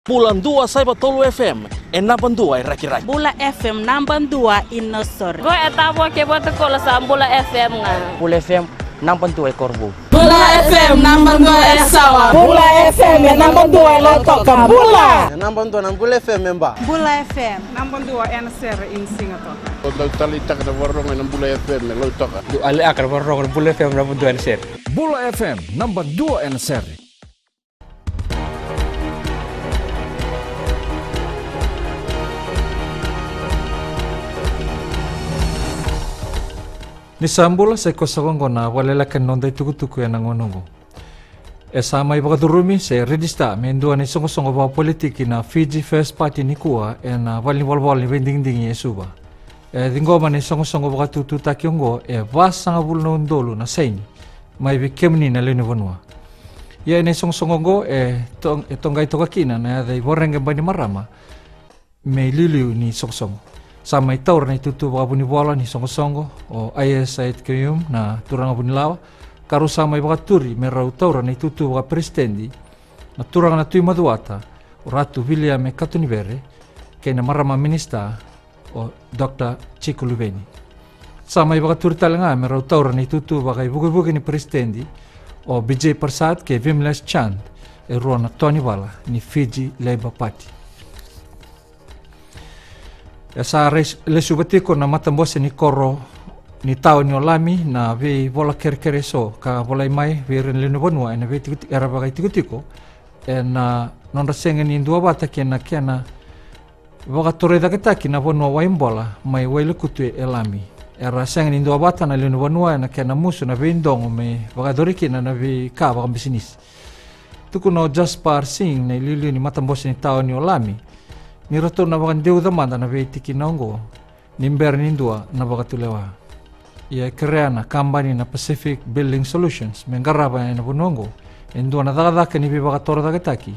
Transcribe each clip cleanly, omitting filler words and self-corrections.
Pulang 2 Saiba Tolu FM, enapan 2 raki-raki. Bula FM namban 2 Inosor. Go etabo ke boto kola sa Bula FM nga. Bula FM namban 2 Korbu. Bula FM namban 2 Sawa. Bula FM namban 2 Latoka. Bula. Namban 2 Bula FM memba. Bula FM namban 2 NSR in Singapore. Untuk tali tak ada warung yang Bula FM lo toka. Du ali akar warung Bula FM namban 2 NSR. Bula FM namban 2 NSR. Ni sambula sa kosongo na walela kanonda tuku-tuku ya nangonongo. E sama iba katurumi se redista mendua ni songo-songo ba politiki na Fiji First Party ni kuwa e na wal ni vending-ding yesuba. E dingoma ni songo-songo ba katutu takiongo e vasa nga bulno ndolo na saini. Mai bikemni na leni vanua. Ya ni songo-songo go tongai tokakina na dai borenge bani marama. Me liliu ni songo-songo. Sama itaur na itutu baka puni bola ni songo-songo o ayes ait kayum na turang puni lawa karu sama baka turi merau taura na itutu baka presidendi na turang na tui maduata o Ratu William Katunibere kay na marama minista o Dr. Chico Lubeni. Sama baka turi talanga merau taura na itutu baka ibuki-buki ni presidendi o Bijay Persad kay Vimlas Chand e ruang na Tony Bala ni Fiji Labour Party. Sa lesubatiko na matambose ni koro ni tao ni olami na vi vola kere so ka vola mai vi ren leno bonua na vi era bagai tiko na non rasenga ni dua bata kena voga tore da ketaki na bonua wa imbola mai wele kutu elami era senga ni dua bata na leno bonua na kena musu na vi ndongo me voga doriki na vi ka voga business tuku no Jaspar Singh na lili ni matambose ni tao ni olami ni rato na bakan deu damanda na veitiki naongo nimber nindua na bakatulewa ia kreana company na Pacific Building Solutions mengaraba na bunongo endua na daga ni bi bakatora daga taki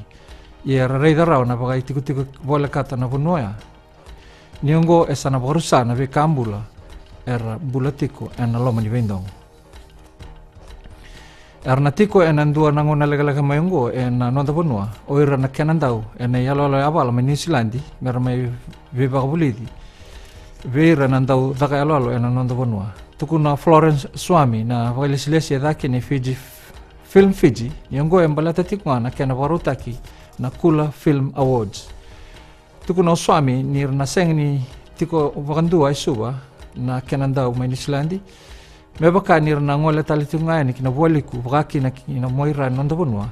ia rei darao na bakai tiku bola kata na bunoya niongo esa na barusa na be kambula era bulatiko en loma ni vendong Arnatiko en andua nangona lega mayongo en nonda bonua oira na kenandau en yalo abala New Zealand mer mai viva bulidi vera nandau daga yalo en nonda bonua tukuna Florence Swami na valisilesi dake ni Film Fiji yongo en balata tikwana kena warutaki na Kula Film Awards tukuna Swami ni na sengni tiko wakandua isuba na kenandau New Zealand Meba kanir na ngola talitunga ni kina waliku baki na kina moira nonda bonua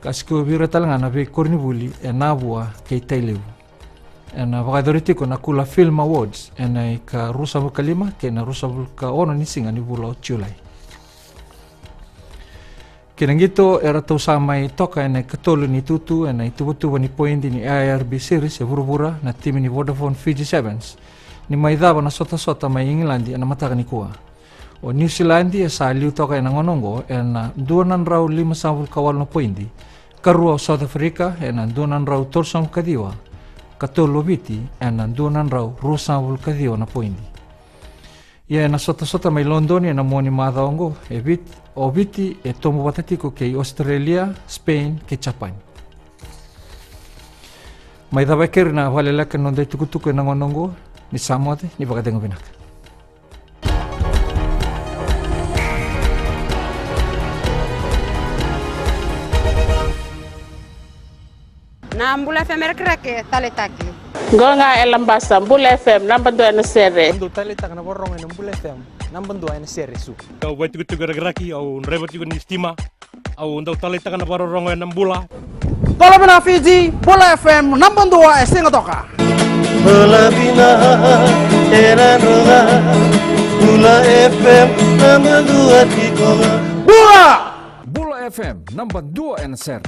kasiko bira talanga na be kornibuli e nabua kay tailew na vakadoriti ko na Kula Film Awards na ka rusa kalima ke na rusa ka ono ni singa ni bulo July kinangito era to samay toka na katolo ni tutu na itubutu ni point ni IRB series e burubura na team ni Vodafone Fiji Sevens ni maidaba na sota may England na mataka ni kuwa o New Zealand sa liu toka na ngonongo en duanan raw 5 kawal na poindi karua South Africa en duanan raw torsam kadiwa katolo biti en duanan raw rusawul kadiwa na poindi ya na sota may London na moni madaongo biti e tomo batatiko kay Australia Spain ke Japan may dabaker na walelakan nonday tukutuko na ngonongo ni Samoa ni bakadengo binaka Na Bula FM rake tale taki. Go nga elambasa Bula FM namban 2 NSR. Ando tali tak na warung yang Bula FM namban 2 NSR su. Kau buat tiga raki au rebot juga ni stima au ndau tali tak na warung yang Bula. Tolo bina Fiji Bula FM namban 2 Singatoka. Bula bina era roga Bula FM namban 2 Tikonga. Bula FM namban 2 NSR.